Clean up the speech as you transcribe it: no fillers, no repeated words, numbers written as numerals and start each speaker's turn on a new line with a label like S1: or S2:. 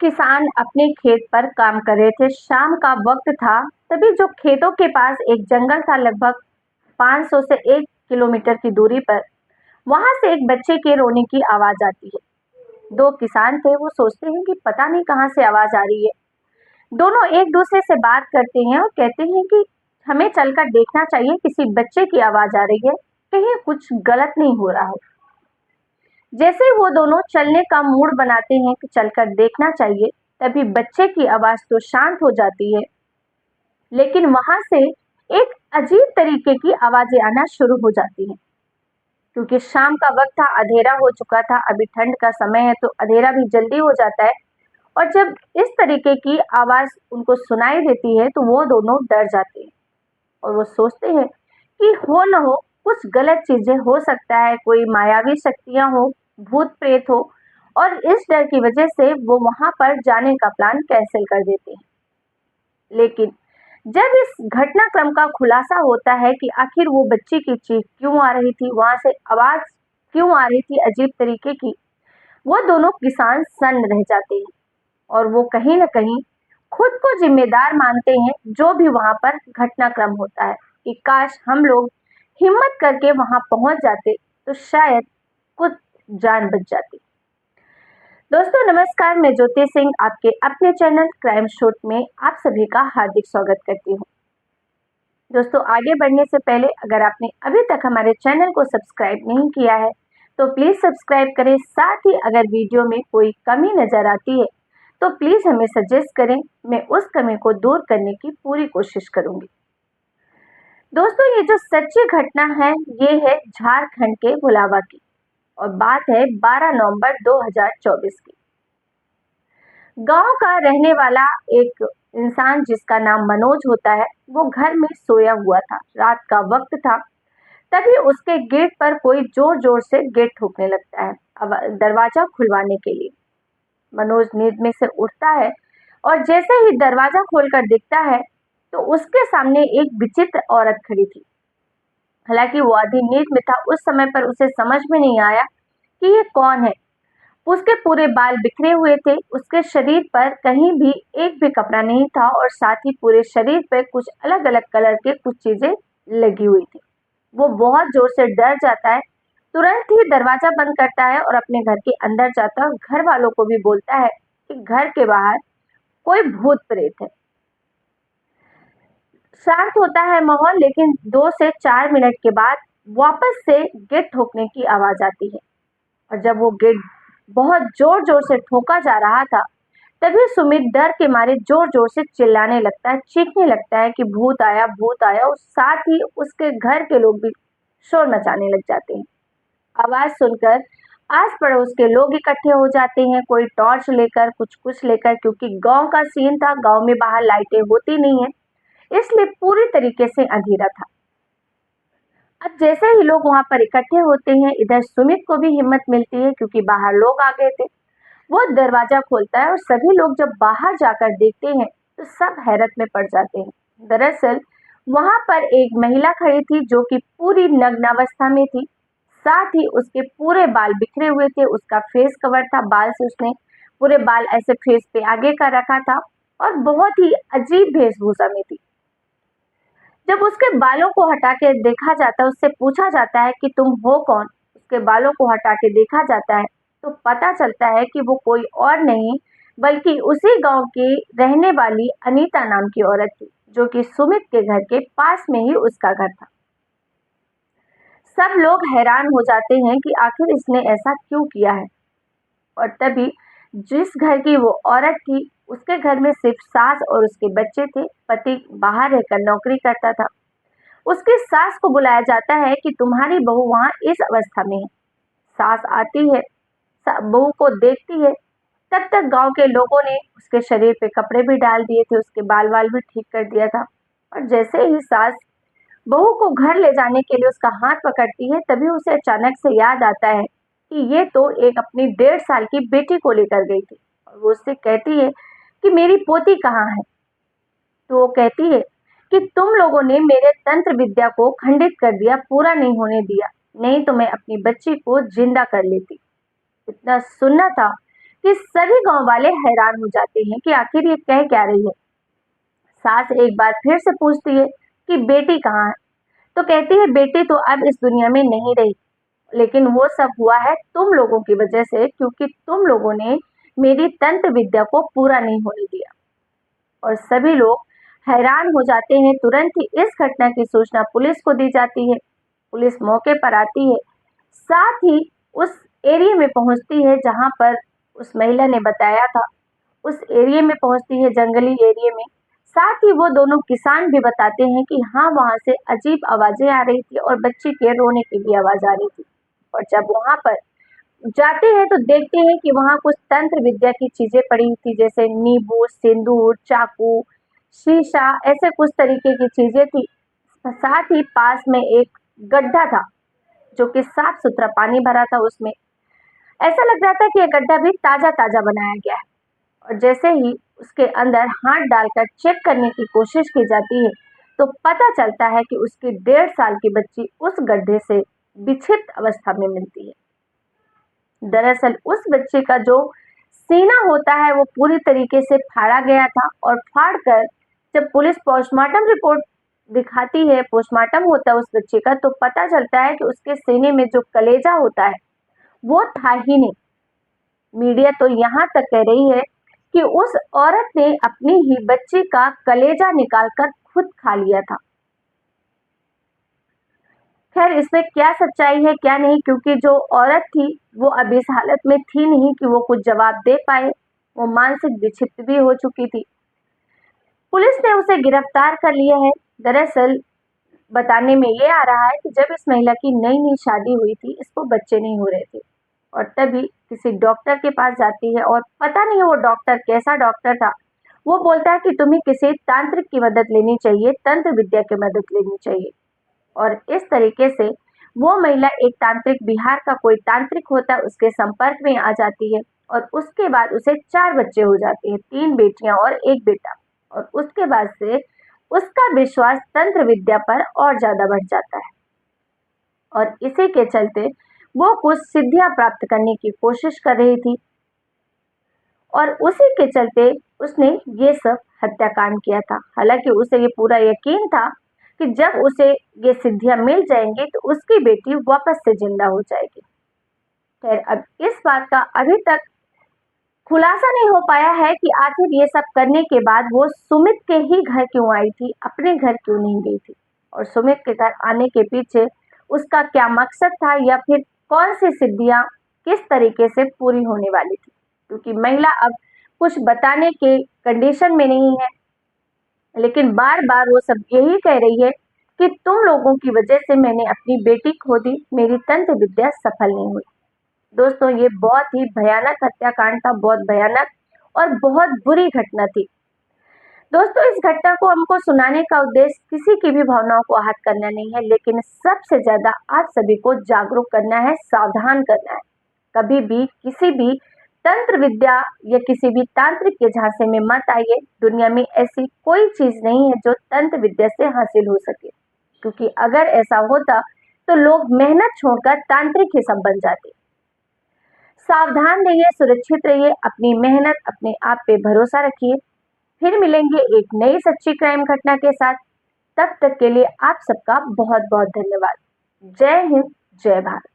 S1: किसान अपने खेत पर काम कर रहे थे। शाम का वक्त था। तभी जो खेतों के पास एक जंगल था, लगभग 500 से 1 किलोमीटर की दूरी पर, वहां से एक बच्चे के रोने की आवाज आती है। दो किसान थे, वो सोचते हैं कि पता नहीं कहां से आवाज आ रही है। दोनों एक दूसरे से बात करते हैं और कहते हैं कि हमें चलकर देखना चाहिए, किसी बच्चे की आवाज आ रही है, कहीं कुछ गलत नहीं हो रहा हो। जैसे ही वो दोनों चलने का मूड बनाते हैं कि चलकर देखना चाहिए, तभी बच्चे की आवाज तो शांत हो जाती है, लेकिन वहां से एक अजीब तरीके की आवाजें आना शुरू हो जाती हैं। क्योंकि शाम का वक्त था, अंधेरा हो चुका था, अभी ठंड का समय है तो अंधेरा भी जल्दी हो जाता है। और जब इस तरीके की आवाज उनको सुनाई देती है तो वो दोनों डर जाते हैं और वो सोचते हैं कि हो न हो कुछ गलत चीजें हो सकता है, कोई मायावी शक्तियां हो, भूत प्रेत हो। और इस डर की वजह से वो वहां पर जाने का प्लान कैंसिल कर देते हैं। लेकिन जब इस घटनाक्रम का खुलासा होता है कि आखिर वो बच्ची की चीख क्यों आ रही थी, वहां से आवाज क्यों आ रही थी अजीब तरीके की, वो दोनों किसान सन्न रह जाते हैं। और वो कहीं न कहीं खुद को जिम्मेदार मानते हैं जो भी वहाँ पर घटनाक्रम होता है, कि काश हम लोग हिम्मत करके वहाँ पहुँच जाते तो शायद कुछ जान बच जाती। दोस्तों नमस्कार, मैं ज्योति सिंह आपके अपने चैनल क्राइम शूट में आप सभी का हार्दिक स्वागत करती हूँ। दोस्तों आगे बढ़ने से पहले अगर आपने अभी तक हमारे चैनल को सब्सक्राइब नहीं किया है तो प्लीज सब्सक्राइब करें। साथ ही अगर वीडियो में कोई कमी नजर आती है तो प्लीज हमें सजेस्ट करें, मैं उस कमी को दूर करने की पूरी कोशिश करूंगी। दोस्तों ये जो सच्ची घटना है ये है झारखंड के भुलावा की, और बात है 12 नवंबर 2024 की। गांव का रहने वाला एक इंसान जिसका नाम मनोज होता है, वो घर में सोया हुआ था। रात का वक्त था। तभी उसके गेट पर कोई जोर जोर से गेट ठोकने लगता है अब दरवाजा खुलवाने के लिए। मनोज नींद में से उठता है और जैसे ही दरवाजा खोलकर देखता है तो उसके सामने एक विचित्र औरत खड़ी थी। हालांकि वो आधी नींद में था, उस समय पर उसे समझ में नहीं आया कि ये कौन है। उसके पूरे बाल बिखरे हुए थे, उसके शरीर पर कहीं भी एक भी कपड़ा नहीं था और साथ ही पूरे शरीर पर कुछ अलग अलग कलर के कुछ चीजें लगी हुई थी। वो बहुत जोर से डर जाता है, तुरंत ही दरवाजा बंद करता है और अपने घर के अंदर जाता है और घर वालों को भी बोलता है कि घर के बाहर कोई भूत प्रेत है। शांत होता है माहौल, लेकिन 2 से 4 मिनट के बाद वापस से गेट ठोकने की आवाज आती है। और जब वो गेट बहुत जोर जोर से ठोका जा रहा था, तभी सुमित डर के मारे जोर जोर से चिल्लाने लगता है, चीखने लगता है कि भूत आया, भूत आया। और साथ ही उसके घर के लोग भी शोर मचाने लग जाते हैं। आवाज सुनकर आस पड़ोस के लोग इकट्ठे हो जाते हैं, कोई टॉर्च लेकर, कुछ कुछ लेकर, क्योंकि गांव का सीन था, गांव में बाहर लाइटें होती नहीं है, इसलिए पूरी तरीके से अंधेरा था। अब जैसे ही लोग वहां पर इकट्ठे होते हैं, इधर सुमित को भी हिम्मत मिलती है क्योंकि बाहर लोग आ गए थे। वो दरवाजा खोलता है और सभी लोग जब बाहर जाकर देखते हैं तो सब हैरत में पड़ जाते हैं। दरअसल वहां पर एक महिला खड़ी थी जो कि पूरी नग्नावस्था में थी। साथ ही उसके पूरे बाल बिखरे हुए थे, उसका फेस कवर था, बाल से उसने पूरे बाल ऐसे फेस पे आगे का रखा था और बहुत ही अजीब वेशभूषा में थी। जब उसके बालों को हटा के देखा जाता है, उससे पूछा जाता है कि तुम हो कौन। उसके बालों को हटा के देखा जाता है तो पता चलता है कि वो कोई और नहीं बल्कि उसी गांव की रहने वाली अनीता नाम की औरत थी, जो कि सुमित के घर के पास में ही उसका घर था। सब लोग हैरान हो जाते हैं कि आखिर इसने ऐसा क्यों किया है। और तभी जिस घर की वो औरत थी, उसके घर में सिर्फ सास और उसके बच्चे थे। पति बाहर रहकर नौकरी करता था। उसकी सास को बुलाया जाता है कि तुम्हारी बहू वहां इस अवस्था में है। सास आती है, बहू को देखती है। तब तक गांव के लोगों ने उसके शरीर पे कपड़े भी डाल दिए थे, उसके बाल वाल भी ठीक कर दिया था। और जैसे ही सास बहू को घर ले जाने के लिए उसका हाथ पकड़ती है, तभी उसे अचानक से याद आता है कि ये तो एक अपनी 1.5 साल की बेटी को लेकर गई थी। और वो उससे कहती है कि मेरी पोती कहाँ है। तो वो कहती है कि तुम लोगों ने मेरे तंत्र विद्या को खंडित कर दिया, पूरा नहीं होने दिया, नहीं तो मैं अपनी बच्ची को जिंदा कर लेती। इतना सुनना था कि सभी गांव वाले हैरान हो जाते हैं कि आखिर ये कह क्या रही है। सास एक बार फिर से पूछती है कि बेटी कहाँ है, तो कहती है बेटी तो अब इस दुनिया में नहीं रही, लेकिन वो सब हुआ है तुम लोगों की वजह से, क्योंकि तुम लोगों ने मेरी तंत्र विद्या को पूरा नहीं होने दिया। और सभी लोग हैरान हो जाते हैं। तुरंत ही इस घटना की सूचना पुलिस को दी जाती है। पुलिस मौके पर आती है, साथ ही उस एरिया में पहुंचती है जहां पर उस महिला ने बताया था। उस एरिया में पहुंचती है, जंगली एरिया में। साथ ही वो दोनों किसान भी बताते हैं कि हाँ, वहां से अजीब आवाजें आ रही थी और बच्ची के रोने की भी आवाज आ रही थी। और जब वहां पर जाते हैं तो देखते हैं कि वहां कुछ तंत्र विद्या की चीजें पड़ी थी, जैसे नींबू, सिंदूर, चाकू, शीशा, ऐसे कुछ तरीके की चीजें थी। साथ ही पास में एक गड्ढा था जो कि साफ सुथरा पानी भरा था। उसमें ऐसा लग रहा था कि ये गड्ढा भी ताजा ताजा बनाया गया है। और जैसे ही उसके अंदर हाथ डालकर चेक करने की कोशिश की जाती है तो पता चलता है कि उसकी 1.5 साल की बच्ची उस गड्ढे से विक्षिप्त अवस्था में मिलती है। दरअसल उस बच्चे का जो सीना होता है वो पूरी तरीके से फाड़ा गया था, और फाड़ कर जब पुलिस पोस्टमार्टम रिपोर्ट दिखाती है, पोस्टमार्टम होता है उस बच्चे का, तो पता चलता है कि उसके सीने में जो कलेजा होता है वो था ही नहीं। मीडिया तो यहाँ तक कह रही है कि उस औरत ने अपनी ही बच्ची का कलेजा निकालकर खुद खा लिया था। खैर, इसमें क्या सच्चाई है क्या नहीं, क्योंकि जो औरत थी वो अब इस हालत में थी नहीं कि वो कुछ जवाब दे पाए। वो मानसिक विक्षिप्त भी हो चुकी थी। पुलिस ने उसे गिरफ्तार कर लिया है। दरअसल बताने में ये आ रहा है कि जब इस महिला की नई नई शादी हुई थी, इसको बच्चे नहीं हो रहे थे, और तभी किसी डॉक्टर के पास जाती है, और पता नहीं वो डॉक्टर कैसा डॉक्टर था। वो बोलता है कि तुम्हें किसी तांत्रिक की मदद लेनी चाहिए, तंत्र विद्या की मदद लेनी चाहिए। और इस तरीके से वो महिला एक तांत्रिक, बिहार का कोई तांत्रिक होता है, उसके संपर्क में आ जाती है, और उसके बाद उसे 4 बच्चे हो जाते हैं, 3 बेटियां और 1 बेटा। और उसके बाद से उसका विश्वास तंत्र विद्या पर और ज्यादा बढ़ जाता है, और इसी के चलते वो कुछ सिद्धियां प्राप्त करने की कोशिश कर रही थी, और उसी के चलते उसने ये सब हत्याकांड किया था। हालांकि उसे ये पूरा यकीन था कि जब उसे ये सिद्धियां मिल जाएंगी तो उसकी बेटी वापस से जिंदा हो जाएगी। खैर, अब इस बात का अभी तक खुलासा नहीं हो पाया है कि आखिर ये सब करने के बाद वो सुमित के ही घर क्यों आई थी, अपने घर क्यों नहीं गई थी, और सुमित के घर आने के पीछे उसका क्या मकसद था, या फिर कौन सी सिद्धियां किस तरीके से पूरी होने वाली थी, क्योंकि महिला अब कुछ बताने के कंडीशन में नहीं है। लेकिन बार बार वो सब यही कह रही है कि तुम लोगों की वजह से मैंने अपनी बेटी खो दी, मेरी तंत्र विद्या सफल नहीं हुई। दोस्तों, ये बहुत ही भयानक हत्याकांड था, बहुत भयानक और बहुत बुरी घटना थी। दोस्तों, इस घटना को हमको सुनाने का उद्देश्य किसी की भी भावनाओं को आहत करना नहीं है, लेकिन सबसे ज्यादा आप सभी को जागरूक करना है, सावधान करना है। कभी भी किसी भी तंत्र विद्या या किसी भी तांत्रिक के झांसे में मत आइए। दुनिया में ऐसी कोई चीज नहीं है जो तंत्र विद्या से हासिल हो सके, क्योंकि अगर ऐसा होता तो लोग मेहनत छोड़कर तांत्रिक ही सब बन जाते। सावधान रहिए, सुरक्षित रहिए, अपनी मेहनत, अपने आप पे भरोसा रखिए। फिर मिलेंगे एक नई सच्ची क्राइम घटना के साथ। तब तक के लिए आप सबका बहुत बहुत धन्यवाद। जय हिंद, जय भारत।